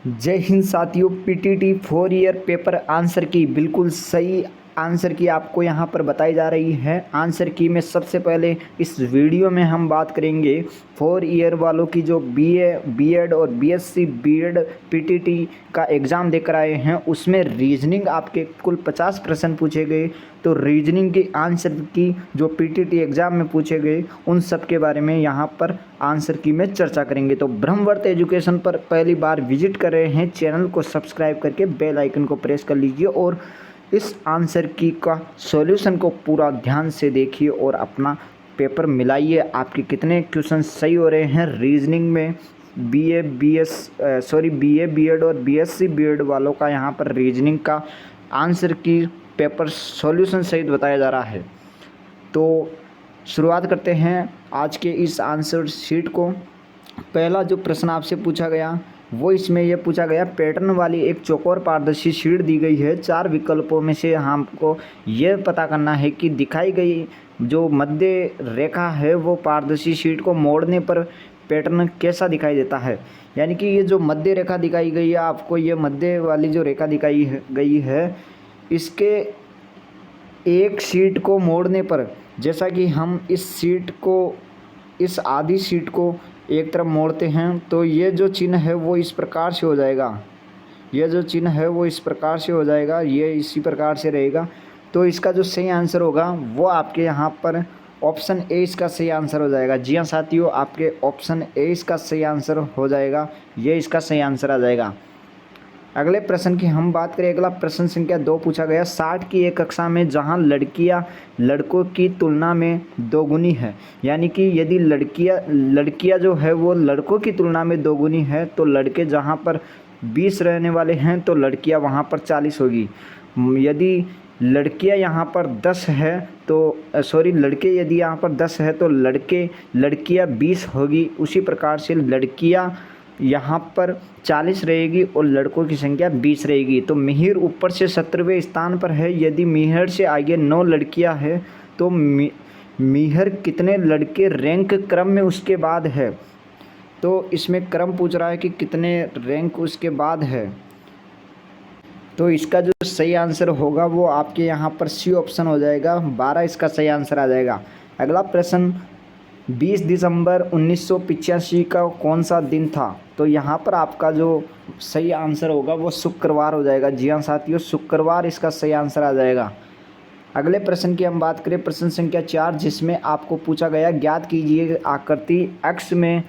जय हिंद साथियों। PTT 4 year paper answer की बिल्कुल सही आंसर की आपको यहाँ पर बताई जा रही है। आंसर की में सबसे पहले इस वीडियो में हम बात करेंगे 4 ईयर वालों की जो बीए बीएड और बीएससी बीएड पीटीटी का एग्ज़ाम देकर आए हैं, उसमें रीजनिंग आपके कुल 50 प्रश्न पूछे गए। तो रीजनिंग के आंसर की जो पीटीटी एग्ज़ाम में पूछे गए उन सब के बारे में यहाँ पर आंसर की में चर्चा करेंगे। तो ब्रह्मवर्त एजुकेशन पर पहली बार विजिट कर रहे हैं, चैनल को सब्सक्राइब करके बेल आइकन को प्रेस कर लीजिए और इस आंसर की का सॉल्यूशन को पूरा ध्यान से देखिए और अपना पेपर मिलाइए। आपके कितने क्वेश्चन सही हो रहे हैं रीजनिंग में। बीए बीएड और बीएससी बीएड वालों का यहाँ पर रीजनिंग का आंसर की पेपर सॉल्यूशन सहित बताया जा रहा है। तो शुरुआत करते हैं आज के इस आंसर शीट को। पहला जो प्रश्न आपसे पूछा गया वो इसमें यह पूछा गया, पैटर्न वाली एक चौकोर पारदर्शी शीट दी गई है। 4 विकल्पों में से हमको यह पता करना है कि दिखाई गई जो मध्य रेखा है वो पारदर्शी शीट को मोड़ने पर पैटर्न कैसा दिखाई देता है। यानी कि ये जो मध्य रेखा दिखाई गई है आपको, ये मध्य वाली जो रेखा दिखाई गई है, इसके एक शीट को मोड़ने पर, जैसा कि हम इस शीट को, इस आधी शीट को एक तरफ मोड़ते हैं तो ये जो चिन्ह है वो इस प्रकार से हो जाएगा। ये जो चिन्ह है वो इस प्रकार से हो जाएगा, ये इसी प्रकार से रहेगा। तो इसका जो सही आंसर होगा वो आपके यहाँ पर ऑप्शन ए इसका सही आंसर हो जाएगा। जी हाँ साथियों, आपके ऑप्शन ए इसका सही आंसर हो जाएगा, ये इसका सही आंसर आ जाएगा। अगले प्रश्न की हम बात करें, अगला प्रश्न संख्या 2 पूछा गया, 60 की एक कक्षा में जहां लड़कियां लड़कों की तुलना में दोगुनी है। यानी कि यदि लड़कियां जो है वो लड़कों की तुलना में दोगुनी है तो लड़के जहां पर 20 रहने वाले हैं तो लड़कियां वहां पर 40 होगी। यदि लड़कियां यहाँ पर 10 है तो लड़के यदि यहाँ पर 10 है तो लड़कियां 20 होगी। उसी प्रकार से लड़कियां यहाँ पर 40 रहेगी और लड़कों की संख्या 20 रहेगी। तो मिहिर ऊपर से 17वें स्थान पर है। यदि मिहिर से आगे 9 लड़कियाँ हैं तो मिहिर कितने लड़के रैंक क्रम में उसके बाद है। तो इसमें क्रम पूछ रहा है कि कितने रैंक उसके बाद है। तो इसका जो सही आंसर होगा वो आपके यहाँ पर सी ऑप्शन हो जाएगा, 12 इसका सही आंसर आ जाएगा। अगला प्रश्न, 20 दिसंबर 1985 का कौन सा दिन था। तो यहाँ पर आपका जो सही आंसर होगा वो शुक्रवार हो जाएगा। जी हाँ साथियों, शुक्रवार इसका सही आंसर आ जाएगा। अगले प्रश्न की हम बात करें, प्रश्न संख्या 4, जिसमें आपको पूछा गया, ज्ञात कीजिए आकृति एक्स में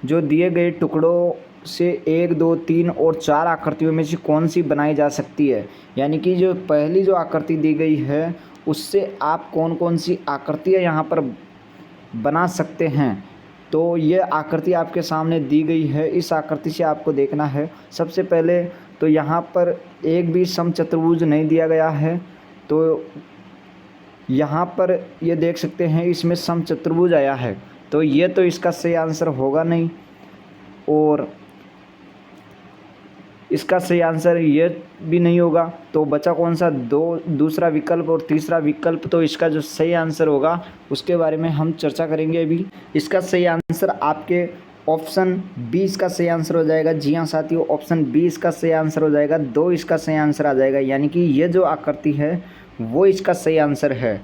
जो दिए गए टुकड़ों से 1, 2, 3 और 4 आकृतियों में से कौन सी बनाई जा सकती है। यानी कि जो पहली जो आकृति दी गई है उससे आप कौन कौन सी आकृतियाँ यहाँ पर बना सकते हैं। तो ये आकृति आपके सामने दी गई है, इस आकृति से आपको देखना है। सबसे पहले तो यहाँ पर एक भी समचतुर्भुज नहीं दिया गया है, तो यहाँ पर ये देख सकते हैं इसमें समचतुर्भुज आया है, तो ये तो इसका सही आंसर होगा नहीं। और इसका सही आंसर ये भी नहीं होगा। तो बचा कौन सा, दूसरा विकल्प और तीसरा विकल्प। तो इसका जो सही आंसर होगा उसके बारे में हम चर्चा करेंगे अभी। इसका सही आंसर आपके ऑप्शन बी इसका सही आंसर हो जाएगा। जी हाँ साथियों, ऑप्शन बी इसका सही आंसर हो जाएगा, 2 इसका सही आंसर आ जाएगा। यानी कि ये जो आकृति है वो इसका सही आंसर है।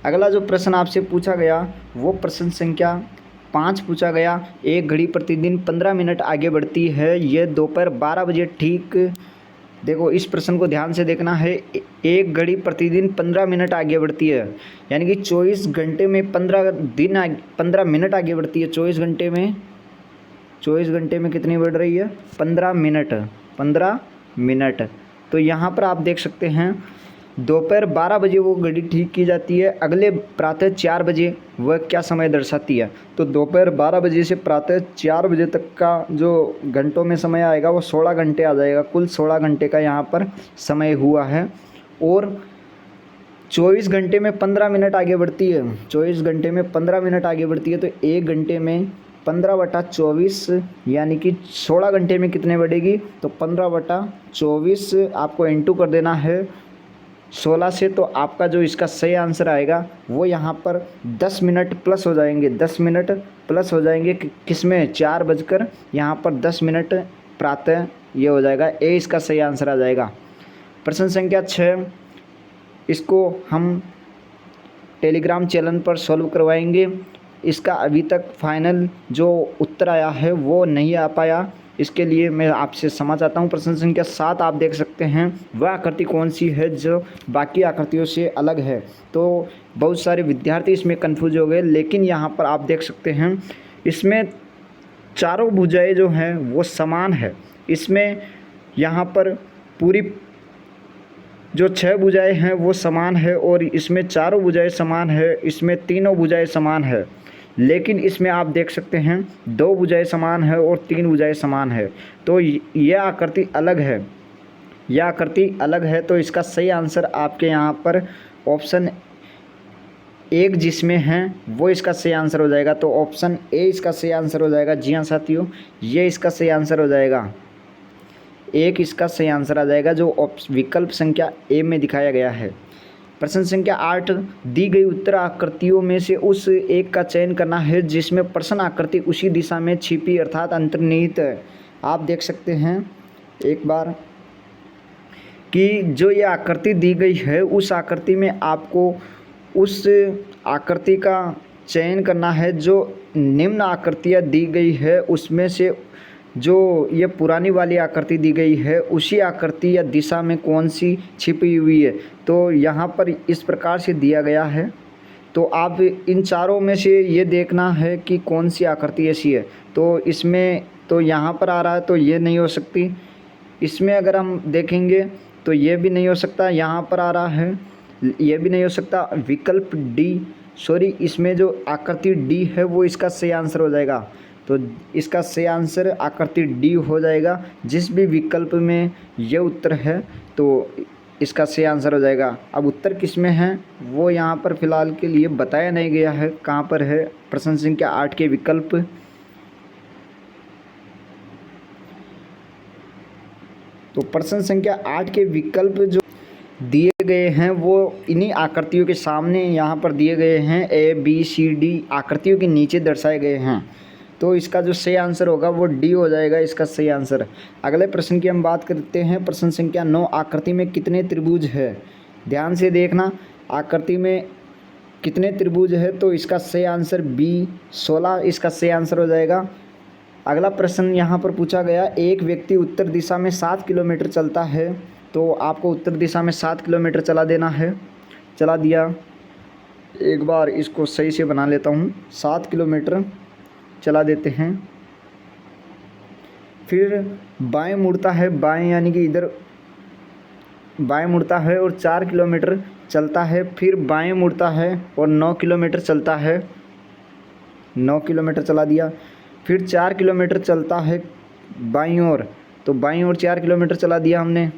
अगला जो प्रश्न आपसे पूछा गया वो प्रश्न संख्या 5 पूछा गया, एक घड़ी प्रतिदिन 15 मिनट आगे बढ़ती है, ये दोपहर 12 बजे ठीक। देखो इस प्रश्न को ध्यान से देखना है। एक घड़ी प्रतिदिन 15 मिनट आगे बढ़ती है, यानी कि 24 घंटे में 15 मिनट आगे बढ़ती है। 24 घंटे में कितनी बढ़ रही है, 15 मिनट। तो यहाँ पर आप देख सकते हैं दोपहर 12 बजे वो घड़ी ठीक की जाती है। अगले प्रातः 4 बजे वह क्या समय दर्शाती है। तो दोपहर 12 बजे से प्रातः 4 बजे तक का जो घंटों में समय आएगा वो 16 घंटे आ जाएगा। कुल 16 घंटे का यहाँ पर समय हुआ है। और 24 घंटे में 15 मिनट आगे बढ़ती है, 24 घंटे में 15 मिनट आगे बढ़ती है। तो 1 घंटे में 15/24 यानी कि 16 घंटे में कितने बढ़ेगी। तो 15/24 आपको इंटू कर देना है 16 से। तो आपका जो इसका सही आंसर आएगा वो यहाँ पर 10 मिनट प्लस हो जाएंगे, 10 मिनट प्लस हो जाएंगे किसमें, 4 बजकर यहाँ पर 10 मिनट प्रातः ये हो जाएगा, ए इसका सही आंसर आ जाएगा। प्रश्न संख्या 6, इसको हम टेलीग्राम चैनल पर सॉल्व करवाएंगे। इसका अभी तक फाइनल जो उत्तर आया है वो नहीं आ पाया, इसके लिए मैं आपसे क्षमा चाहता हूँ। प्रश्न संख्या 7 आप देख सकते हैं, वह आकृति कौन सी है जो बाकी आकृतियों से अलग है। तो बहुत सारे विद्यार्थी इसमें कंफ्यूज हो गए, लेकिन यहाँ पर आप देख सकते हैं इसमें चारों भुजाएं जो हैं वो समान है। इसमें यहाँ पर पूरी जो 6 भुजाएं हैं वो समान है और इसमें चारों भुजाएं समान है, इसमें तीनों भुजाएं समान है। लेकिन इसमें आप देख सकते हैं 2 भुजाएं समान है और 3 भुजाएं समान है। तो यह आकृति अलग है, यह आकृति अलग है। तो इसका सही आंसर आपके यहाँ पर ऑप्शन 1 जिसमें है वो इसका सही आंसर हो जाएगा। तो ऑप्शन ए इसका सही आंसर हो जाएगा। जी हाँ साथियों, ये इसका सही आंसर हो जाएगा। 1 इसका सही आंसर आ जाएगा जो विकल्प संख्या ए में दिखाया गया है। प्रश्न संख्या 8, दी गई उत्तर आकृतियों में से उस एक का चयन करना है जिसमें प्रश्न आकृति उसी दिशा में छिपी अर्थात अंतर्निहित है। आप देख सकते हैं एक बार कि जो ये आकृति दी गई है उस आकृति में आपको उस आकृति का चयन करना है जो निम्न आकृतियाँ दी गई है उसमें से जो ये पुरानी वाली आकृति दी गई है उसी आकृति या दिशा में कौन सी छिपी हुई है। तो यहाँ पर इस प्रकार से दिया गया है। तो आप इन चारों में से ये देखना है कि कौन सी आकृति ऐसी है। तो इसमें तो यहाँ पर आ रहा है तो ये नहीं हो सकती। इसमें अगर हम देखेंगे तो ये भी नहीं हो सकता। यहाँ पर आ रहा है ये भी नहीं हो सकता। विकल्प डी इसमें जो आकृति डी है वो इसका सही आंसर हो जाएगा। तो इसका सही आंसर आकृति डी हो जाएगा। जिस भी विकल्प में ये उत्तर है तो इसका सही आंसर हो जाएगा। अब उत्तर किस में है वो यहाँ पर फिलहाल के लिए बताया नहीं गया है कहाँ पर है। प्रश्न संख्या 8 के विकल्प, तो प्रश्न संख्या 8 के विकल्प जो दिए गए हैं वो इन्हीं आकृतियों के सामने यहाँ पर दिए गए हैं। ए बी सी डी आकृतियों के नीचे दर्शाए गए हैं। तो इसका जो सही आंसर होगा वो डी हो जाएगा, इसका सही आंसर। अगले प्रश्न की हम बात करते हैं। प्रश्न संख्या 9, आकृति में कितने त्रिभुज है। ध्यान से देखना आकृति में कितने त्रिभुज है। तो इसका सही आंसर बी 16 इसका सही आंसर हो जाएगा। अगला प्रश्न यहाँ पर पूछा गया, एक व्यक्ति उत्तर दिशा में 7 किलोमीटर चलता है। तो आपको उत्तर दिशा में 7 किलोमीटर चला देना है। चला दिया। एक बार इसको सही से बना लेता हूँ। 7 किलोमीटर चला देते हैं। फिर बाएं मुड़ता है, बाएं यानी कि इधर बाएं मुड़ता है और 4 किलोमीटर चलता है। फिर बाएं मुड़ता है और 9 किलोमीटर चलता है। 9 किलोमीटर चला दिया। फिर 4 किलोमीटर चलता है बाईं ओर। तो बाईं ओर 4 किलोमीटर चला दिया हमने।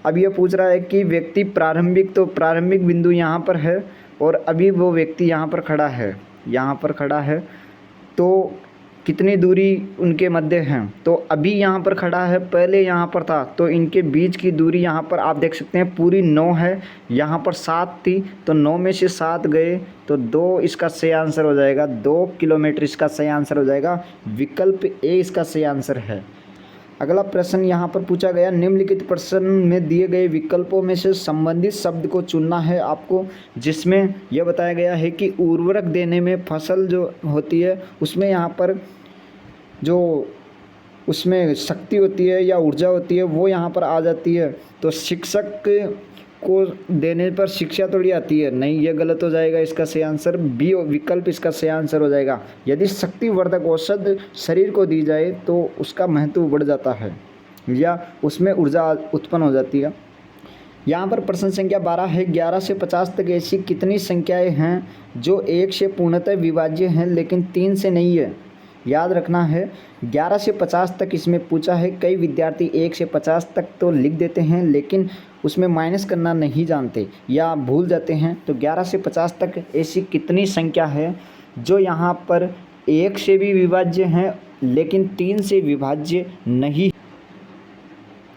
अब ये पूछ रहा है कि व्यक्ति प्रारंभिक बिंदु यहाँ पर है और अभी वो व्यक्ति यहाँ पर खड़ा है, यहाँ पर खड़ा है। तो कितनी दूरी उनके मध्य है। तो अभी यहाँ पर खड़ा है, पहले यहाँ पर था, तो इनके बीच की दूरी यहाँ पर आप देख सकते हैं पूरी 9 है। यहाँ पर 7 थी तो 9 में से 7 गए तो 2 इसका सही आंसर हो जाएगा। 2 किलोमीटर इसका सही आंसर हो जाएगा। विकल्प ए इसका सही आंसर है। अगला प्रश्न यहाँ पर पूछा गया, निम्नलिखित प्रश्न में दिए गए विकल्पों में से संबंधित शब्द को चुनना है आपको, जिसमें यह बताया गया है कि उर्वरक देने में फसल जो होती है उसमें यहाँ पर जो उसमें शक्ति होती है या ऊर्जा होती है वो यहाँ पर आ जाती है। तो शिक्षक को देने पर शिक्षा थोड़ी आती है, नहीं, ये गलत हो जाएगा। इसका सही आंसर बी विकल्प इसका सही आंसर हो जाएगा। यदि शक्तिवर्धक औषध शरीर को दी जाए तो उसका महत्व बढ़ जाता है या उसमें ऊर्जा उत्पन्न हो जाती है। यहाँ पर प्रश्न संख्या 12 है, 11 से 50 तक ऐसी कितनी संख्याएं हैं जो 1 से पूर्णतः विभाज्य हैं लेकिन 3 से नहीं है। याद रखना है 11 से 50 तक इसमें पूछा है। कई विद्यार्थी 1 से 50 तक तो लिख देते हैं लेकिन उसमें माइनस करना नहीं जानते या भूल जाते हैं। तो 11 से 50 तक ऐसी कितनी संख्या है जो यहाँ पर 1 से भी विभाज्य हैं लेकिन 3 से विभाज्य नहीं।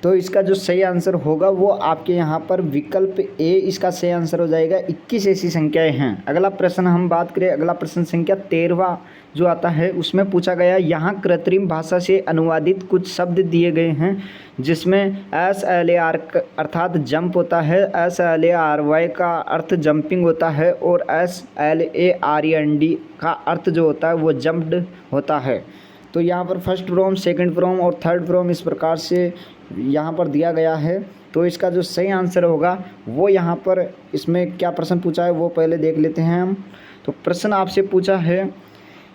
तो इसका जो सही आंसर होगा वो आपके यहाँ पर विकल्प ए इसका सही आंसर हो जाएगा। 21 ऐसी संख्याएं हैं। अगला प्रश्न हम बात करें, अगला प्रश्न संख्या 13वां जो आता है उसमें पूछा गया, यहाँ कृत्रिम भाषा से अनुवादित कुछ शब्द दिए गए हैं जिसमें SLAR अर्थात जंप होता है, SLARY का अर्थ जंपिंग होता है और SLAREND का अर्थ जो होता है वो जंप्ड होता है। तो यहाँ पर फर्स्ट फ्रॉम, सेकंड फ्रॉम और थर्ड फ्रॉम इस प्रकार से यहाँ पर दिया गया है। तो इसका जो सही आंसर होगा वो यहाँ पर, इसमें क्या प्रश्न पूछा है वो पहले देख लेते हैं हम। तो प्रश्न आपसे पूछा है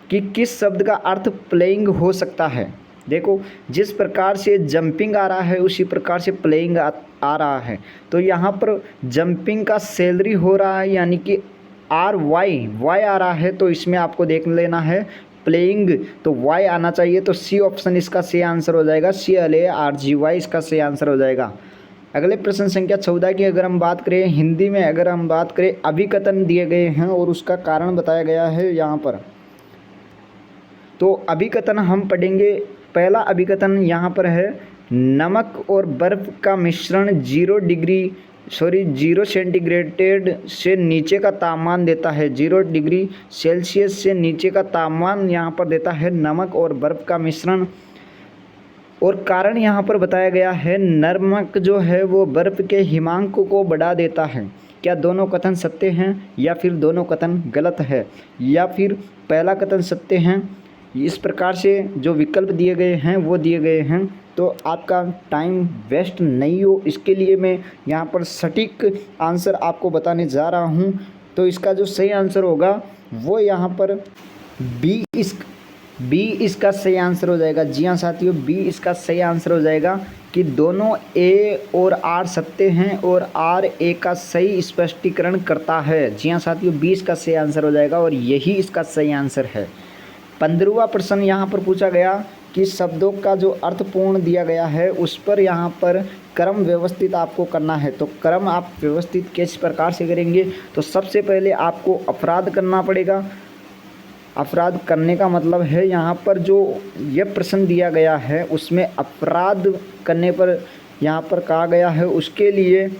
कि किस शब्द का अर्थ प्लेइंग हो सकता है। देखो, जिस प्रकार से जंपिंग आ रहा है उसी प्रकार से प्लेइंग आ रहा है। तो यहाँ पर जंपिंग का सैलरी हो रहा है, यानी कि वाई आ रहा है, तो इसमें आपको देख लेना है प्लेइंग, तो वाई आना चाहिए। तो सी ऑप्शन इसका सही आंसर हो जाएगा, CLARGY इसका सही आंसर हो जाएगा। अगले प्रश्न संख्या 14 की अगर हम बात करें, हिंदी में अगर हम बात करें, अभिकथन दिए गए हैं और उसका कारण बताया गया है यहाँ पर। तो अभिकथन हम पढ़ेंगे। पहला अभिकथन यहाँ पर है, नमक और बर्फ़ का मिश्रण 0 सेंटीग्रेड से नीचे का तापमान देता है। 0 डिग्री सेल्सियस से नीचे का तापमान यहाँ पर देता है नमक और बर्फ़ का मिश्रण। और कारण यहाँ पर बताया गया है, नमक जो है वो बर्फ़ के हिमांक को बढ़ा देता है। क्या दोनों कथन सत्य हैं या फिर दोनों कथन गलत है, या फिर पहला कथन सत्य हैं? इस प्रकार से जो विकल्प दिए गए हैं वो दिए गए हैं। तो आपका टाइम वेस्ट नहीं हो इसके लिए मैं यहाँ पर सटीक आंसर आपको बताने जा रहा हूँ। तो इसका जो सही आंसर होगा वो यहाँ पर बी इसका सही आंसर हो जाएगा। जी हाँ साथियों, बी इसका सही आंसर हो जाएगा कि दोनों ए और आर सत्य हैं और आर ए का सही स्पष्टीकरण करता है। जी हाँ साथियों, बी इसका सही आंसर हो जाएगा और यही इसका सही आंसर है। 15वां प्रश्न यहाँ पर पूछा गया कि शब्दों का जो अर्थपूर्ण दिया गया है उस पर यहाँ पर क्रम व्यवस्थित आपको करना है। तो क्रम आप व्यवस्थित किस प्रकार से करेंगे? तो सबसे पहले आपको अपराध करना पड़ेगा। अपराध करने का मतलब है यहाँ पर जो ये प्रश्न दिया गया है उसमें अपराध करने पर यहाँ पर कहा गया है, उसके लिए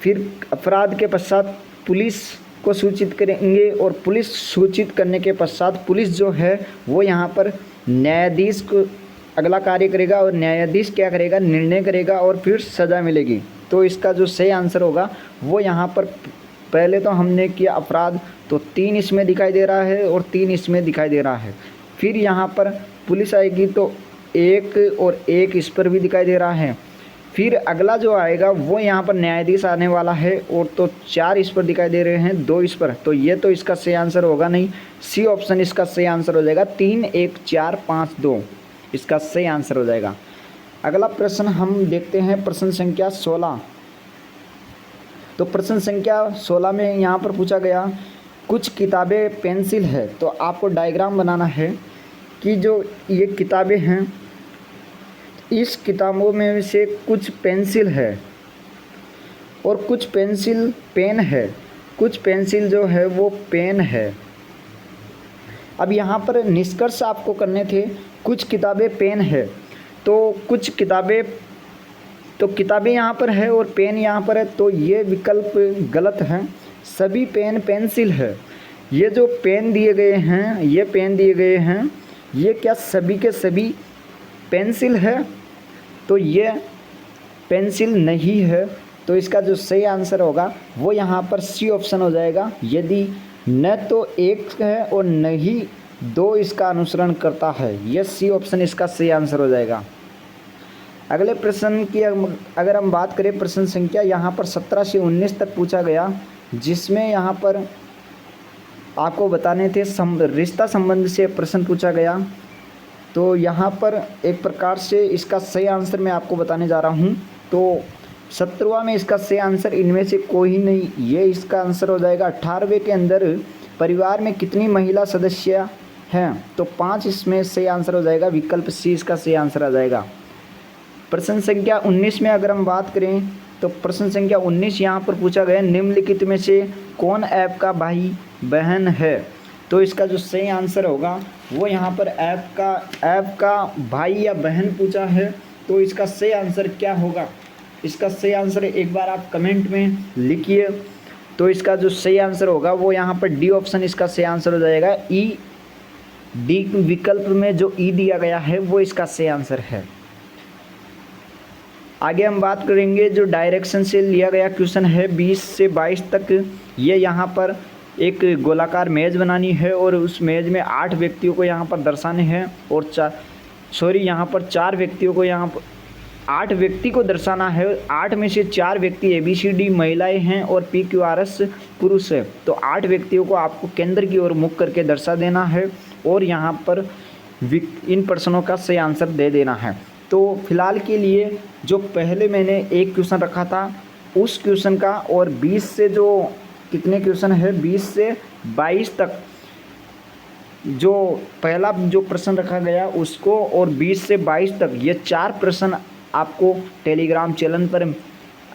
फिर अपराध के पश्चात पुलिस को सूचित करेंगे और पुलिस सूचित करने के पश्चात पुलिस जो है वो यहाँ पर न्यायाधीश को अगला कार्य करेगा और न्यायाधीश क्या करेगा? निर्णय करेगा और फिर सज़ा मिलेगी। तो इसका जो सही आंसर होगा वो यहाँ पर, पहले तो हमने किया अपराध, तो 3 इसमें दिखाई दे रहा है और 3 इसमें दिखाई दे रहा है। फिर यहाँ पर पुलिस आएगी तो 1 और 1 इस पर भी दिखाई दे रहा है। फिर अगला जो आएगा वो यहाँ पर न्यायाधीश आने वाला है और तो 4 इस पर दिखाई दे रहे हैं, 2 इस पर। तो ये तो इसका सही आंसर होगा नहीं, सी ऑप्शन इसका सही आंसर हो जाएगा। 3 1 4 5 2 इसका सही आंसर हो जाएगा। अगला प्रश्न हम देखते हैं, प्रश्न संख्या 16। तो प्रश्न संख्या 16 में यहाँ पर पूछा गया, कुछ किताबें पेंसिल है। तो आपको डायग्राम बनाना है कि जो ये किताबें हैं इस किताबों में से कुछ पेंसिल है और कुछ पेंसिल पेन है, कुछ पेंसिल जो है वो पेन है। अब यहाँ पर निष्कर्ष आपको करने थे, कुछ किताबें पेन है तो कुछ किताबें, तो किताबें यहाँ पर है और पेन यहाँ पर है, तो ये विकल्प गलत है। सभी पेन पेंसिल है। ये जो पेन दिए गए हैं, ये पेन दिए गए हैं, ये क्या सभी के सभी पेंसिल है? तो ये पेंसिल नहीं है। तो इसका जो सही आंसर होगा वो यहाँ पर सी ऑप्शन हो जाएगा। यदि न तो 1 है और न ही 2 इसका अनुसरण करता है, ये सी ऑप्शन इसका सही आंसर हो जाएगा। अगले प्रश्न की अगर हम बात करें, प्रश्न संख्या यहाँ पर 17 से 19 तक पूछा गया, जिसमें यहाँ पर आपको बताने थे रिश्ता संबंध से प्रश्न पूछा गया। तो यहाँ पर एक प्रकार से इसका सही आंसर मैं आपको बताने जा रहा हूँ। तो 17वां में इसका सही आंसर इनमें से कोई नहीं, ये इसका आंसर हो जाएगा। 18वें के अंदर परिवार में कितनी महिला सदस्य हैं? तो 5 इसमें सही आंसर हो जाएगा, विकल्प सी इसका सही आंसर आ जाएगा। प्रश्न संख्या 19 में अगर हम बात करें तो प्रश्न संख्या 19 यहाँ पर पूछा गया, निम्नलिखित में से कौन ऐप का भाई बहन है? तो इसका जो सही आंसर होगा वो यहाँ पर ऐप का भाई या बहन पूछा है। तो इसका सही आंसर क्या होगा? इसका सही आंसर एक बार आप कमेंट में लिखिए। तो इसका जो सही आंसर होगा वो यहाँ पर डी ऑप्शन इसका सही आंसर हो जाएगा। ई, डी विकल्प में जो ई दिया गया है वो इसका सही आंसर है। आगे हम बात करेंगे जो डायरेक्शन से लिया गया क्वेश्चन है 20 से 22 तक। ये यहाँ पर एक गोलाकार मेज बनानी है और उस मेज में 8 व्यक्तियों को यहाँ पर दर्शाने हैं और यहाँ पर 4 व्यक्तियों को यहाँ पर 8 व्यक्ति को दर्शाना है। 8 में से 4 व्यक्ति ABCD महिलाएं हैं और PQRS पुरुष है। तो 8 व्यक्तियों को आपको केंद्र की ओर मुख करके दर्शा देना है और यहाँ पर इन प्रश्नों का सही आंसर दे देना है। तो फिलहाल के लिए जो पहले मैंने एक क्वेश्चन रखा था उस क्वेश्चन का और 20 से जो कितने क्वेश्चन है 20 से 22 तक जो पहला जो प्रश्न रखा गया उसको और 20 से 22 तक ये 4 प्रश्न आपको टेलीग्राम चैनल पर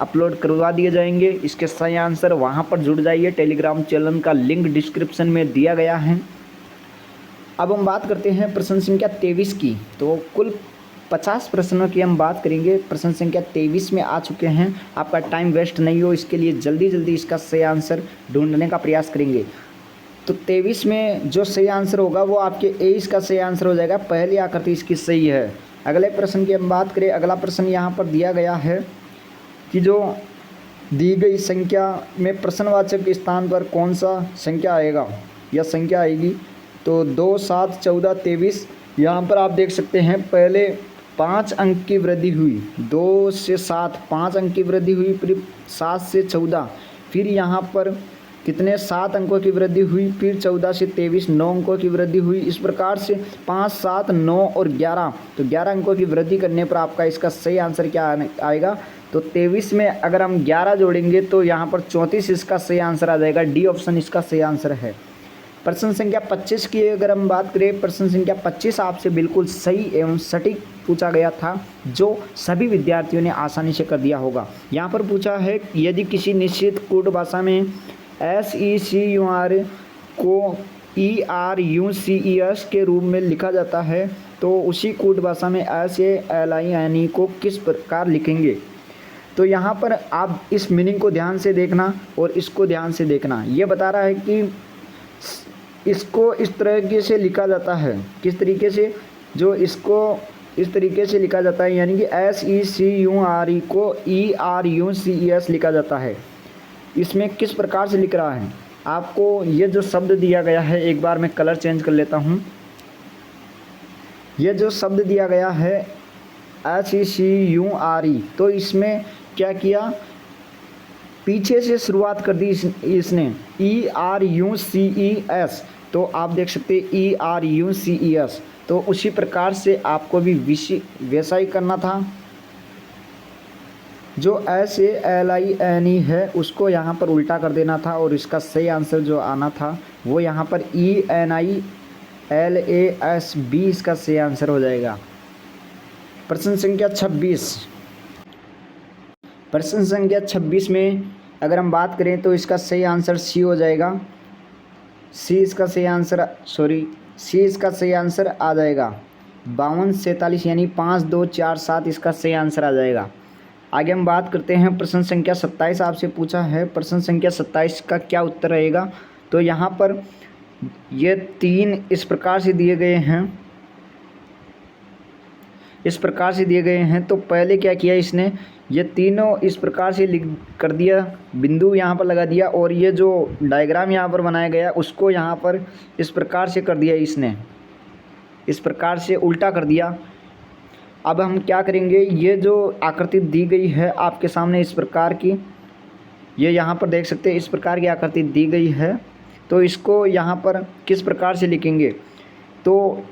अपलोड करवा दिए जाएंगे। इसके सही आंसर वहाँ पर जुड़ जाइए। टेलीग्राम चैनल का लिंक डिस्क्रिप्शन में दिया गया है। अब हम बात करते हैं प्रश्न संख्या 23 की। तो कुल 50 प्रश्नों की हम बात करेंगे। प्रश्न संख्या 23 में आ चुके हैं। आपका टाइम वेस्ट नहीं हो इसके लिए जल्दी जल्दी इसका सही आंसर ढूंढने का प्रयास करेंगे। तो 23 में जो सही आंसर होगा वो आपके 23 का सही आंसर हो जाएगा। पहली आकृति इसकी सही है। अगले प्रश्न की हम बात करें। अगला प्रश्न यहाँ पर दिया गया है कि जो दी गई संख्या में प्रश्नवाचक स्थान पर कौन सा संख्या आएगा या संख्या आएगी। तो 2, 7, 14, 23 यहाँ पर आप देख सकते हैं पहले 5 अंक की वृद्धि हुई। 2 से 7 5 अंक की वृद्धि हुई, फिर 7 से 14, फिर यहाँ पर कितने 7 अंकों की वृद्धि हुई, फिर 14 से 23 9 अंकों की वृद्धि हुई। इस प्रकार से 5, 7, 9 और 11, तो 11 अंकों की वृद्धि करने पर आपका इसका सही आंसर क्या आएगा। तो 23 में अगर हम 11 जोड़ेंगे तो यहाँ पर 34 इसका सही आंसर आ जाएगा। डी ऑप्शन इसका सही आंसर है। प्रश्न संख्या 25 की अगर हम बात करें, प्रश्न संख्या 25 आपसे बिल्कुल सही एवं सटीक पूछा गया था जो सभी विद्यार्थियों ने आसानी से कर दिया होगा। यहाँ पर पूछा है यदि किसी निश्चित कोड भाषा में SECUR को ERUCES के रूप में लिखा जाता है तो उसी कोड भाषा में SALINE को किस प्रकार लिखेंगे। तो यहाँ पर आप इस मीनिंग को ध्यान से देखना और इसको ध्यान से देखना। ये बता रहा है कि इसको इस तरीके से लिखा जाता है। किस तरीके से? जो इसको इस तरीके से लिखा जाता है, यानी कि SECURE को ERUCES लिखा जाता है। इसमें किस प्रकार से लिख रहा है आपको ये जो शब्द दिया गया है, एक बार मैं कलर चेंज कर लेता हूँ। ये जो शब्द दिया गया है SECURE, तो इसमें क्या किया, पीछे से शुरुआत कर दी इसने ERUCES। तो आप देख सकते हैं ERUCES। तो उसी प्रकार से आपको भी वैसा ही करना था। जो SALINE है उसको यहाँ पर उल्टा कर देना था और इसका सही आंसर जो आना था वो यहाँ पर ENILASB इसका सही आंसर हो जाएगा। प्रश्न संख्या 26। प्रश्न संख्या 26 में अगर हम बात करें तो इसका सही आंसर सी हो जाएगा। सी इसका सही आंसर आ जाएगा। 52, 47 यानी 5, 2, 4, 7 इसका सही आंसर आ जाएगा। आगे हम बात करते हैं प्रश्न संख्या 27 आपसे पूछा है। प्रश्न संख्या 27 का क्या उत्तर रहेगा। तो यहाँ पर ये 3 इस प्रकार से दिए गए हैं। तो पहले क्या किया इसने, ये तीनों इस प्रकार से लिख कर दिया, बिंदु यहाँ पर लगा दिया और ये जो डायग्राम यहाँ पर बनाया गया उसको यहाँ पर इस प्रकार से कर दिया इसने, इस प्रकार से उल्टा कर दिया। अब हम क्या करेंगे, ये जो आकृति दी गई है आपके सामने इस प्रकार की, ये यहाँ पर देख सकते हैं इस प्रकार की आकृति दी गई है। तो इसको यहाँ पर किस प्रकार से लिखेंगे, तो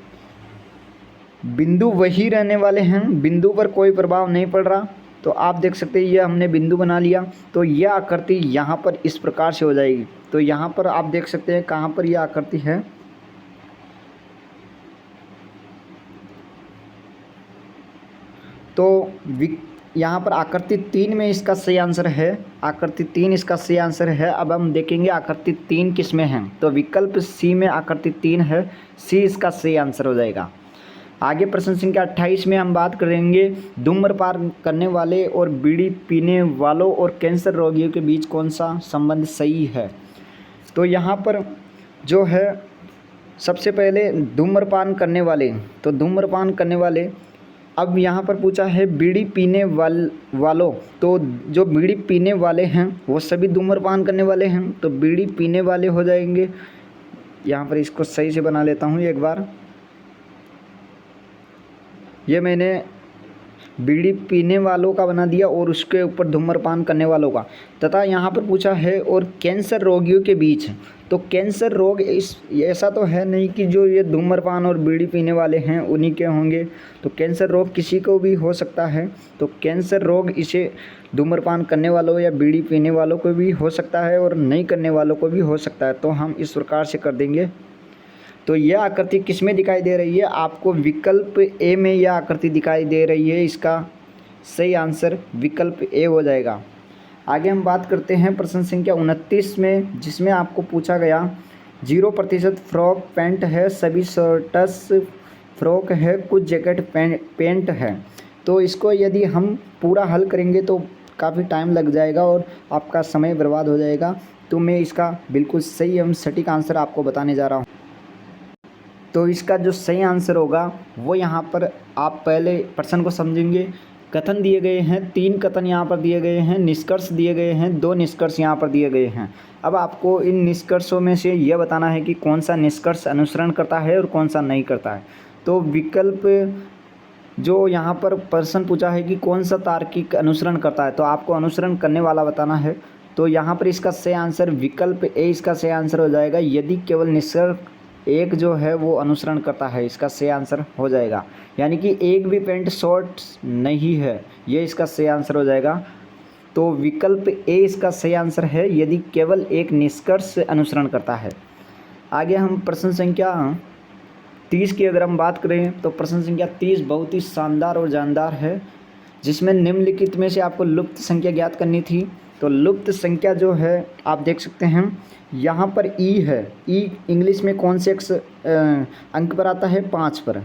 बिंदु वही रहने वाले हैं, बिंदु पर कोई प्रभाव नहीं पड़ रहा। तो आप देख सकते हैं ये हमने बिंदु बना लिया। तो यह आकृति यहाँ पर इस प्रकार से हो जाएगी। तो यहाँ पर आप देख सकते हैं कहाँ पर यह आकृति है। तो यहाँ पर आकृति 3 में इसका सही आंसर है। आकृति 3 इसका सही आंसर है। अब हम देखेंगे आकृति 3 किस में है। तो विकल्प सी में आकृति 3 है। सी इसका सही आंसर हो जाएगा। आगे प्रश्न संख्या 28 में हम बात करेंगे धूम्रपान करने वाले और बीड़ी पीने वालों और कैंसर रोगियों के बीच कौन सा संबंध सही है। तो यहाँ पर जो है सबसे पहले धूम्रपान करने वाले, तो धूम्रपान करने वाले, अब यहाँ पर पूछा है बीड़ी पीने वालों, तो जो बीड़ी पीने वाले हैं वो सभी धूम्रपान करने वाले हैं, तो बीड़ी पीने वाले हो जाएंगे। यहाँ पर इसको सही से बना लेता हूँ एक बार। ये मैंने बीड़ी पीने वालों का बना दिया और उसके ऊपर धूम्रपान करने वालों का। तथा यहाँ पर पूछा है और कैंसर रोगियों के बीच, तो कैंसर रोग ऐसा तो है नहीं कि जो ये धूम्रपान और बीड़ी पीने वाले हैं उन्हीं के होंगे, तो कैंसर रोग किसी को भी हो सकता है। तो कैंसर रोग इसे धूम्रपान करने वालों या बीड़ी पीने वालों को भी हो सकता है और नहीं करने वालों को भी हो सकता है। तो हम इस प्रकार से कर देंगे। तो यह आकृति किस में दिखाई दे रही है, आपको विकल्प ए में यह आकृति दिखाई दे रही है। इसका सही आंसर विकल्प ए हो जाएगा। आगे हम बात करते हैं प्रश्न संख्या 29 में, जिसमें आपको पूछा गया 0% फ्रॉक पैंट है, सभी शर्ट्स फ्रॉक है, कुछ जैकेट पेंट है। तो इसको यदि हम पूरा हल करेंगे तो काफ़ी टाइम लग जाएगा और आपका समय बर्बाद हो जाएगा। तो मैं इसका बिल्कुल सही एवं सटीक आंसर आपको बताने जा रहा हूँ। तो इसका जो सही आंसर होगा वो यहाँ पर आप पहले प्रश्न को समझेंगे। कथन दिए गए हैं, 3 कथन यहाँ पर दिए गए हैं, निष्कर्ष दिए गए हैं, 2 निष्कर्ष यहाँ पर दिए गए हैं। अब आपको इन निष्कर्षों में से यह बताना है कि कौन सा निष्कर्ष अनुसरण करता है और कौन सा नहीं करता है। तो विकल्प जो यहाँ पर प्रश्न पूछा है कि कौन सा तार्किक अनुसरण करता है, तो आपको अनुसरण करने वाला बताना है। तो यहाँ पर इसका सही आंसर विकल्प ए इसका सही आंसर हो जाएगा। यदि केवल निष्कर्ष एक जो है वो अनुसरण करता है, इसका सही आंसर हो जाएगा। यानी कि एक भी पैंट शॉर्ट नहीं है, ये इसका सही आंसर हो जाएगा। तो विकल्प ए इसका सही आंसर है यदि केवल एक निष्कर्ष अनुसरण करता है। आगे हम प्रश्न संख्या 30 की अगर हम बात करें तो प्रश्न संख्या 30 बहुत ही शानदार और जानदार है, जिसमें निम्नलिखित में से आपको लुप्त संख्या ज्ञात करनी थी। तो लुप्त संख्या जो है आप देख सकते हैं यहाँ पर ई है। ई इंग्लिश में कौन से अंक पर आता है, 5 पर।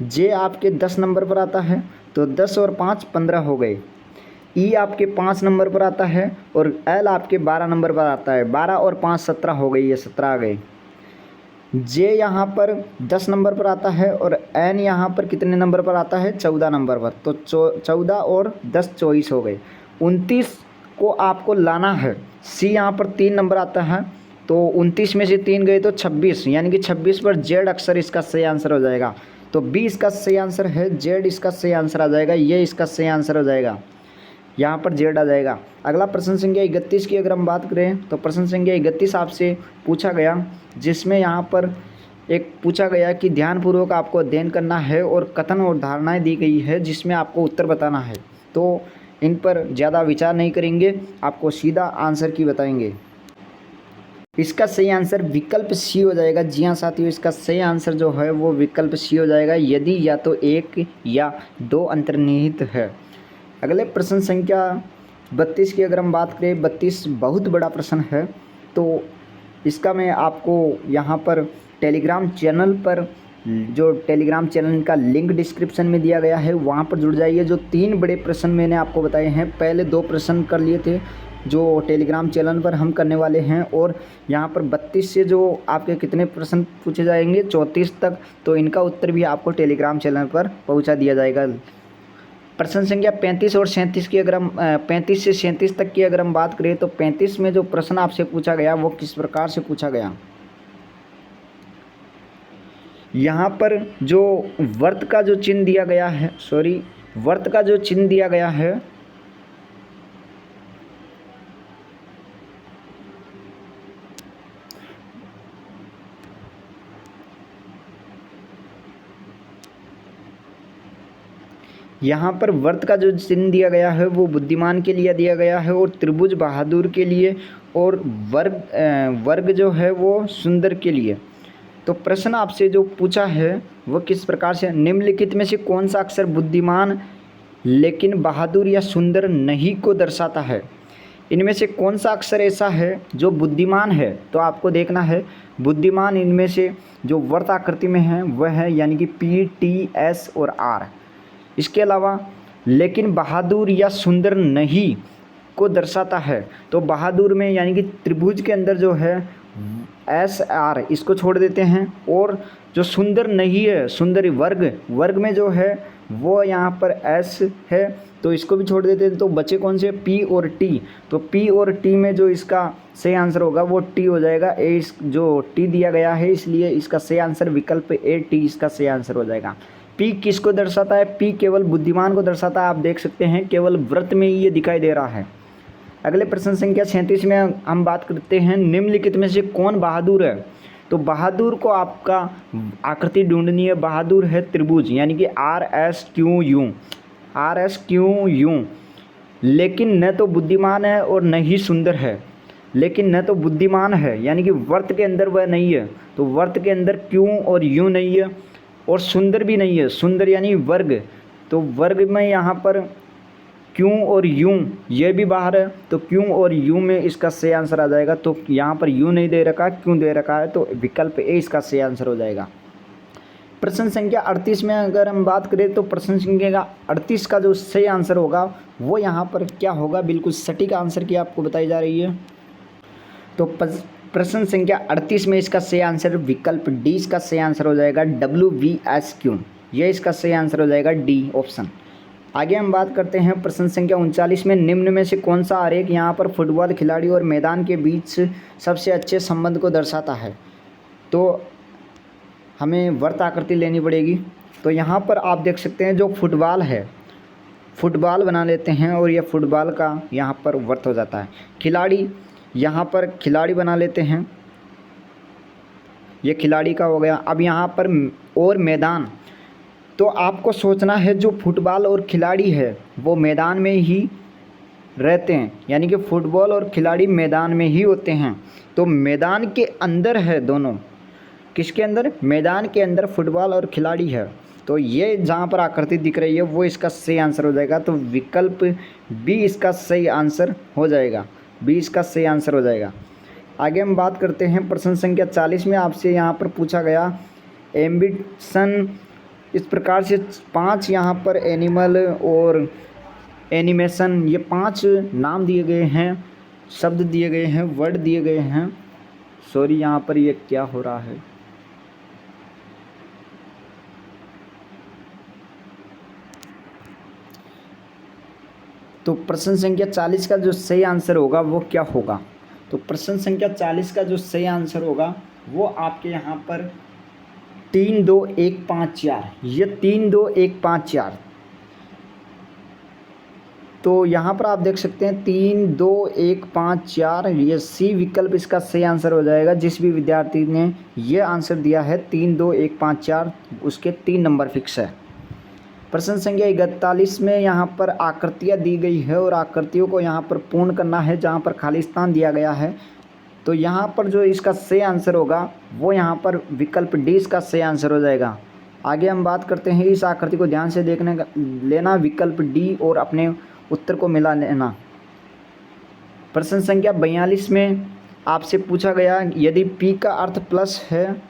जे आपके 10 नंबर पर आता है, तो 10 और 5 15 हो गए। ई आपके 5 नंबर पर आता है और एल आपके 12 नंबर पर आता है, 12 और 5 17 हो गई, ये 17 आ गए। जे यहाँ पर 10 नंबर पर आता है और एन यहाँ पर कितने नंबर पर आता है, 14 नंबर पर। तो 14 और 10 24 हो गए। 29 को आपको लाना है। सी यहाँ पर 3 नंबर आता है, तो 29 में से 3 गए तो 26, यानी कि 26 पर जेड अक्षर इसका सही आंसर हो जाएगा। तो बी इसका सही आंसर है, जेड इसका सही आंसर आ जाएगा, ये इसका सही आंसर हो जाएगा, यहाँ पर जेड आ जाएगा। अगला प्रश्न संख्या 31 की अगर हम बात करें तो प्रश्न संख्या 31 आपसे पूछा गया, जिसमें यहाँ पर एक पूछा गया कि ध्यानपूर्वक आपको अध्ययन करना है और कथन और धारणाएँ दी गई है जिसमें आपको उत्तर बताना है। तो इन पर ज़्यादा विचार नहीं करेंगे, आपको सीधा आंसर की बताएंगे। इसका सही आंसर विकल्प सी हो जाएगा। जी हाँ साथियों, इसका सही आंसर जो है वो विकल्प सी हो जाएगा, यदि या तो 1 या 2 अंतर्निहित है। अगले प्रश्न संख्या 32 की अगर हम बात करें, 32 बहुत बड़ा प्रश्न है। तो इसका मैं आपको यहाँ पर टेलीग्राम चैनल पर, जो टेलीग्राम चैनल का लिंक डिस्क्रिप्शन में दिया गया है, वहाँ पर जुड़ जाइए। जो 3 बड़े प्रश्न मैंने आपको बताए हैं, पहले 2 प्रश्न कर लिए थे जो टेलीग्राम चैनल पर हम करने वाले हैं, और यहाँ पर 32 से जो आपके कितने प्रश्न पूछे जाएंगे 34 तक, तो इनका उत्तर भी आपको टेलीग्राम चैनल पर पहुँचा दिया जाएगा। प्रश्न संख्या 35 और 37 की अगर हम 35 से 37 तक की अगर हम बात करें तो 35 में जो प्रश्न आपसे पूछा गया वो किस प्रकार से पूछा गया। यहाँ पर जो वर्त का जो चिन्ह दिया गया है, वर्त का जो चिन्ह दिया गया है, यहाँ पर वर्त का जो चिन्ह दिया गया है वो बुद्धिमान के लिए दिया गया है और त्रिभुज बहादुर के लिए, और वर्ग जो है वो सुंदर के लिए। तो प्रश्न आपसे जो पूछा है वो किस प्रकार से, निम्नलिखित में से कौन सा अक्षर बुद्धिमान लेकिन बहादुर या सुंदर नहीं को दर्शाता है। इनमें से कौन सा अक्षर ऐसा है जो बुद्धिमान है? तो आपको देखना है बुद्धिमान इनमें से जो वर्त आकृति में है वह है यानी कि पी, टी, एस और आर। इसके अलावा लेकिन बहादुर या सुंदर नहीं को दर्शाता है, तो बहादुर में यानी कि त्रिभुज के अंदर जो है एस आर इसको छोड़ देते हैं, और जो सुंदर नहीं है सुंदर वर्ग में जो है वो यहाँ पर एस है तो इसको भी छोड़ देते हैं। तो बचे कौन से? पी और टी। तो पी और टी में जो इसका सही आंसर होगा वो टी हो जाएगा। ए इस जो टी दिया गया है इसलिए इसका सही आंसर विकल्प ए टी इसका सही आंसर हो जाएगा। पी किसको दर्शाता है? पी केवल बुद्धिमान को दर्शाता है। आप देख सकते हैं केवल व्रत में ही ये दिखाई दे रहा है। अगले प्रश्न संख्या 37 में हम बात करते हैं निम्नलिखित में से कौन बहादुर है? तो बहादुर को आपका आकृति ढूंढनी है। बहादुर है त्रिभुज यानी कि आर एस क्यू यू, लेकिन न तो बुद्धिमान है और न ही सुंदर है। लेकिन न तो बुद्धिमान है यानी कि वर्त के अंदर वह नहीं है, तो वर्त के अंदर क्यों और यू नहीं है, और सुंदर भी नहीं है। सुंदर यानी वर्ग, तो वर्ग में यहाँ पर क्यों और यूं ये भी बाहर है, तो क्यों और यूं में इसका सही आंसर आ जाएगा। तो यहाँ पर यूं नहीं दे रखा, क्यों दे रखा है, तो विकल्प ए इसका सही आंसर हो जाएगा। प्रश्न संख्या 38 में अगर हम बात करें तो प्रश्न संख्या 38 का जो सही आंसर होगा वो यहाँ पर क्या होगा, बिल्कुल सटीक आंसर की आपको बताई जा रही है। तो प्रश्न संख्या 38 में इसका सही आंसर विकल्प डी इसका सही आंसर हो जाएगा। WVSQ ये इसका सही आंसर हो जाएगा, डी ऑप्शन। आगे हम बात करते हैं प्रश्न संख्या 39 में निम्न में से कौन सा आरेख यहाँ पर फुटबॉल खिलाड़ी और मैदान के बीच सबसे अच्छे संबंध को दर्शाता है। तो हमें वर्त आकृति लेनी पड़ेगी। तो यहाँ पर आप देख सकते हैं जो फुटबॉल है, फुटबॉल बना लेते हैं और यह फुटबॉल का यहाँ पर वर्त हो जाता है। खिलाड़ी, यहाँ पर खिलाड़ी बना लेते हैं, ये खिलाड़ी का हो गया। अब यहाँ पर और मैदान, तो आपको सोचना है जो फुटबॉल और खिलाड़ी है वो मैदान में ही रहते हैं, यानी कि फुटबॉल और खिलाड़ी मैदान में ही होते हैं। तो मैदान के अंदर है दोनों, किसके अंदर? मैदान के अंदर फुटबॉल और खिलाड़ी है। तो ये जहाँ पर आकृति दिख रही है वो इसका सही आंसर हो जाएगा। तो विकल्प बी इसका सही आंसर हो जाएगा, बी इसका सही आंसर हो जाएगा। आगे हम बात करते हैं प्रश्न संख्या 40 में आपसे यहाँ पर पूछा गया एम्बिशन, इस प्रकार से 5 यहाँ पर एनिमल और एनिमेशन ये 5 नाम दिए गए हैं, शब्द दिए गए हैं, वर्ड दिए गए हैं। सॉरी यहाँ पर ये क्या हो रहा है, तो प्रश्न संख्या 40 का जो सही आंसर होगा वो क्या होगा? तो प्रश्न संख्या 40 का जो सही आंसर होगा वो आपके यहाँ पर 3 2 1 5 4, ये 3 2 1 5 4। तो यहाँ पर आप देख सकते हैं 3 2 1 5 4, ये सी विकल्प इसका सही आंसर हो जाएगा। जिस भी विद्यार्थी ने ये आंसर दिया है 3 2 1 5 4 उसके 3 नंबर फिक्स है। प्रश्न संख्या 41 में यहाँ पर आकृतियाँ दी गई है और आकृतियों को यहाँ पर पूर्ण करना है जहाँ पर खाली स्थान दिया गया है। तो यहाँ पर जो इसका सही आंसर होगा वो यहाँ पर विकल्प डी इसका सही आंसर हो जाएगा। आगे हम बात करते हैं, इस आकृति को ध्यान से देखने का लेना, विकल्प डी और अपने उत्तर को मिला लेना। प्रश्न संख्या 42 में आपसे पूछा गया यदि पी का अर्थ प्लस है,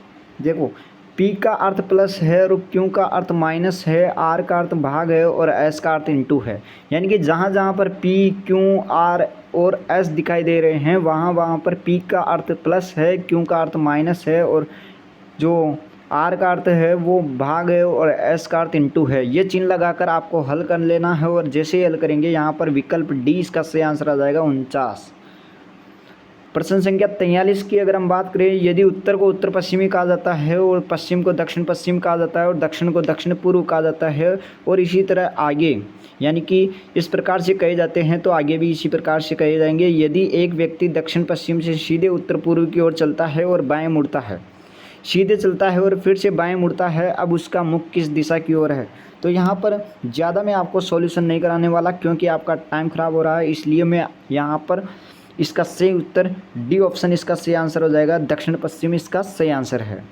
देखो पी का अर्थ प्लस है और क्यू का अर्थ माइनस है, आर का अर्थ भाग है और एस का अर्थ इनटू है, यानी कि जहाँ जहाँ पर पी क्यू आर और एस दिखाई दे रहे हैं वहाँ वहाँ पर पी का अर्थ प्लस है, क्यू का अर्थ माइनस है और जो आर का अर्थ है वो भाग है और एस का अर्थ इनटू है। ये चिन्ह लगाकर आपको हल कर लेना है और जैसे ही हल करेंगे यहाँ पर विकल्प डी इसका सही आंसर आ जाएगा 49। प्रश्न संख्या 43 की अगर हम बात करें, यदि उत्तर को उत्तर पश्चिमी कहा जाता है और पश्चिम को दक्षिण पश्चिम कहा जाता है और दक्षिण को दक्षिण पूर्व कहा जाता है और इसी तरह आगे, यानी कि इस प्रकार से कहे जाते हैं तो आगे भी इसी प्रकार से कहे जाएंगे। यदि एक व्यक्ति दक्षिण पश्चिम से सीधे उत्तर पूर्व की ओर चलता है और बाएं मुड़ता है, सीधे चलता है और फिर से बाएं मुड़ता है, अब उसका मुख किस दिशा की ओर है? तो यहाँ पर ज़्यादा मैं आपको सॉल्यूशन नहीं कराने वाला क्योंकि आपका टाइम ख़राब हो रहा है, इसलिए मैं यहाँ पर इसका सही उत्तर डी ऑप्शन इसका सही आंसर हो जाएगा, दक्षिण पश्चिम इसका सही आंसर है।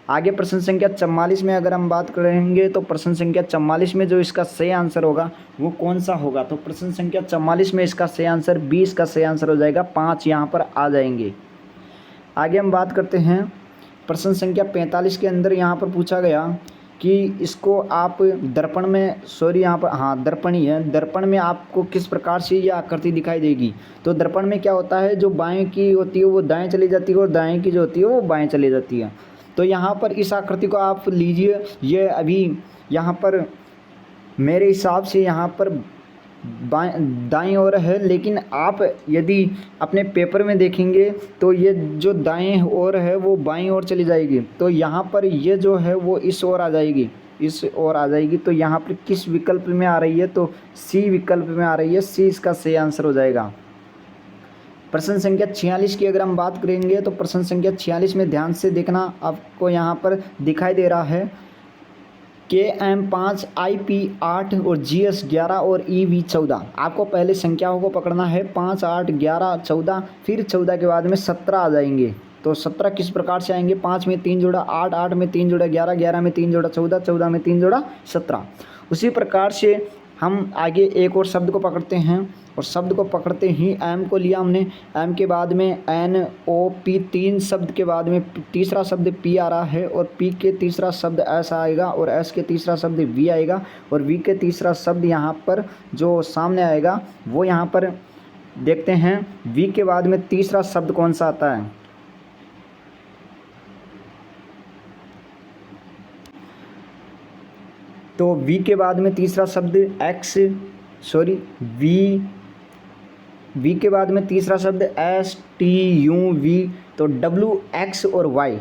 आगे प्रश्न संख्या 44 में अगर हम बात करेंगे तो प्रश्न संख्या 44 में जो इसका सही आंसर होगा वो कौन सा होगा, तो प्रश्न संख्या 44 में इसका सही आंसर 20 का सही आंसर हो जाएगा, 5 यहाँ पर आ जाएंगे। आगे हम बात करते हैं प्रश्न संख्या 45 के अंदर यहाँ पर पूछा गया कि इसको आप दर्पण में, सॉरी यहाँ पर हाँ दर्पण ही है, दर्पण में आपको किस प्रकार से ये आकृति दिखाई देगी। तो दर्पण में क्या होता है, जो बाएं की होती है वो दाएं चली जाती है और दाएं की जो होती है वो बाएं चली जाती है। तो यहाँ पर इस आकृति को आप लीजिए, ये अभी यहाँ पर मेरे हिसाब से यहाँ पर दाईं ओर है, लेकिन आप यदि अपने पेपर में देखेंगे तो ये जो दाएं ओर है वो बाईं ओर चली जाएगी। तो यहाँ पर ये जो है वो इस ओर आ जाएगी, इस ओर आ जाएगी। तो यहाँ पर किस विकल्प में आ रही है, तो सी विकल्प में आ रही है, सी इसका सही आंसर हो जाएगा। प्रश्न संख्या 46 की अगर हम बात करेंगे तो प्रश्न संख्या 46 में ध्यान से देखना, आपको यहाँ पर दिखाई दे रहा है KM5 IP8 और GS11 और EV14। आपको पहले संख्याओं को पकड़ना है, 5 8 11 14, फिर 14 के बाद में 17 आ जाएंगे। तो 17 किस प्रकार से आएंगे, 5 में 3 जोड़ा 8, 8 में 3 जोड़ा 11, 11 में 3 जोड़ा 14, 14 में 3 जोड़ा 17। उसी प्रकार से हम आगे एक और शब्द को पकड़ते हैं, और शब्द को पकड़ते ही एम को लिया हमने, एम के बाद में NOP, 3 शब्द के बाद में तीसरा शब्द P आ रहा है, और P के तीसरा शब्द S आएगा, और S के तीसरा शब्द V आएगा, और V के तीसरा शब्द यहाँ पर जो सामने आएगा वो यहाँ पर देखते हैं। V के बाद में तीसरा शब्द कौन सा आता है, तो V के बाद में तीसरा शब्द V के बाद में तीसरा शब्द STUV, तो WX और Y।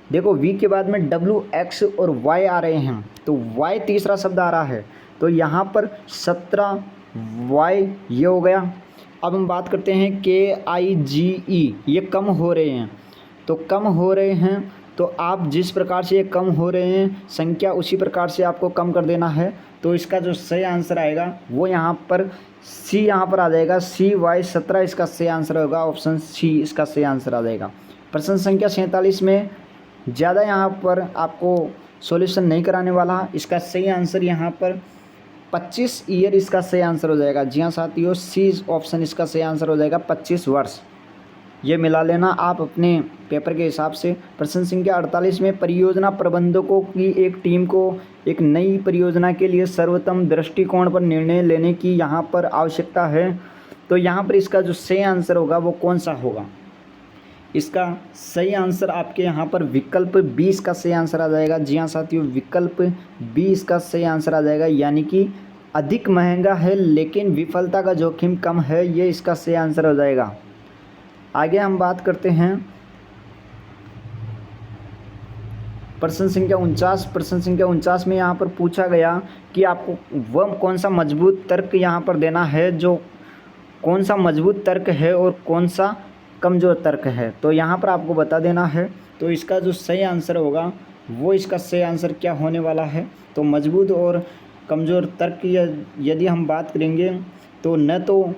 देखो V के बाद में WX और Y आ रहे हैं, तो Y तीसरा शब्द आ रहा है, तो यहाँ पर 17Y ये हो गया। अब हम बात करते हैं KIGE, ये कम हो रहे हैं, तो कम हो रहे हैं, तो आप जिस प्रकार से ये कम हो रहे हैं संख्या, उसी प्रकार से आपको कम कर देना है। तो इसका जो सही आंसर आएगा वो यहाँ पर सी यहाँ पर आ जाएगा, CY17 इसका सही आंसर होगा, ऑप्शन सी इसका सही आंसर आ जाएगा। प्रश्न संख्या 47 में ज़्यादा यहाँ पर आपको सॉल्यूशन नहीं कराने वाला, इसका सही आंसर यहाँ पर 25 ईयर इसका सही आंसर हो जाएगा। जी हाँ साथियों, सी ऑप्शन इसका सही आंसर हो जाएगा, 25 वर्ष। ये मिला लेना आप अपने पेपर के हिसाब से। प्रश्न संख्या 48 में परियोजना प्रबंधकों की एक टीम को एक नई परियोजना के लिए सर्वोत्तम दृष्टिकोण पर निर्णय लेने की यहाँ पर आवश्यकता है। तो यहाँ पर इसका जो सही आंसर होगा वो कौन सा होगा, इसका सही आंसर आपके यहाँ पर विकल्प 20 का सही आंसर आ जाएगा। जी हाँ साथियों, विकल्प 20 का सही आंसर आ जाएगा, यानी कि अधिक महंगा है लेकिन विफलता का जोखिम कम है, ये इसका सही आंसर हो जाएगा। आगे हम बात करते हैं प्रश्न संख्या 49। प्रश्न संख्या 49 में यहाँ पर पूछा गया कि आपको वह कौन सा मजबूत तर्क यहाँ पर देना है, जो कौन सा मजबूत तर्क है और कौन सा कमज़ोर तर्क है, तो यहाँ पर आपको बता देना है। तो इसका जो सही आंसर होगा वो इसका सही आंसर क्या होने वाला है, तो मजबूत और कमज़ोर तर्क यदि हम बात करेंगे तो न तो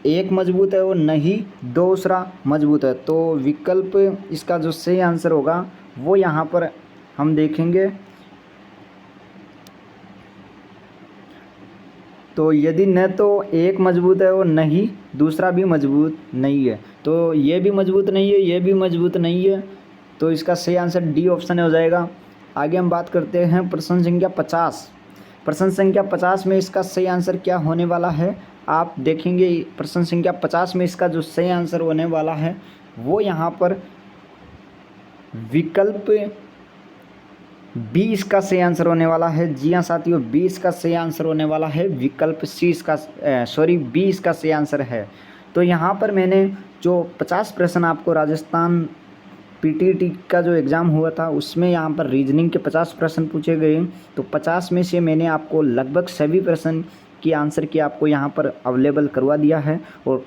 एक मजबूत है और न ही दूसरा मजबूत है। तो विकल्प इसका जो सही आंसर होगा वो यहाँ पर हम देखेंगे। तो यदि न तो एक मजबूत है और न ही दूसरा भी मजबूत नहीं है, तो ये भी मजबूत नहीं है, ये भी मजबूत नहीं है, तो इसका सही आंसर डी ऑप्शन हो जाएगा। आगे हम बात करते हैं प्रश्न संख्या 50। प्रश्न संख्या 50 में इसका सही आंसर क्या होने वाला है, आप देखेंगे प्रश्न संख्या 50 में इसका जो सही आंसर होने वाला है वो यहाँ पर विकल्प 20 का सही आंसर होने वाला है। जी हाँ साथियों, 20 का सही आंसर होने वाला है, विकल्प सी इसका 20 का सही आंसर है। तो यहाँ पर मैंने जो 50 प्रश्न आपको राजस्थान PTT का जो एग्ज़ाम हुआ था उसमें यहाँ पर रीजनिंग के 50 प्रश्न पूछे गए, तो 50 में से मैंने आपको लगभग सभी प्रश्न की आंसर की आपको यहाँ पर अवेलेबल करवा दिया है, और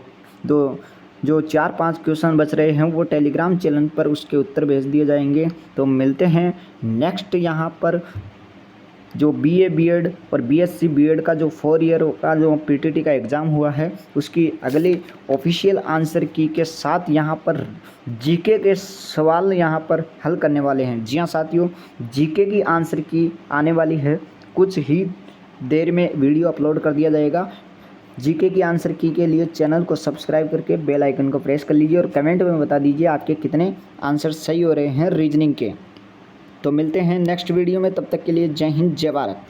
जो 4-5 क्वेश्चन बच रहे हैं वो टेलीग्राम चैनल पर उसके उत्तर भेज दिए जाएंगे। तो मिलते हैं नेक्स्ट यहाँ पर जो बीए बीएड और बीएससी बीएड का जो 4 ईयर का जो पीटीटी का एग्ज़ाम हुआ है उसकी अगली ऑफिशियल आंसर की के साथ यहाँ पर जीके के सवाल यहाँ पर हल करने वाले हैं। जी हाँ साथियों, जीके की आंसर की आने वाली है, कुछ ही देर में वीडियो अपलोड कर दिया जाएगा। जीके की आंसर की के लिए चैनल को सब्सक्राइब करके बेल आइकन को प्रेस कर लीजिए और कमेंट में बता दीजिए आपके कितने आंसर सही हो रहे हैं रीजनिंग के। तो मिलते हैं नेक्स्ट वीडियो में, तब तक के लिए जय हिंद जय भारत।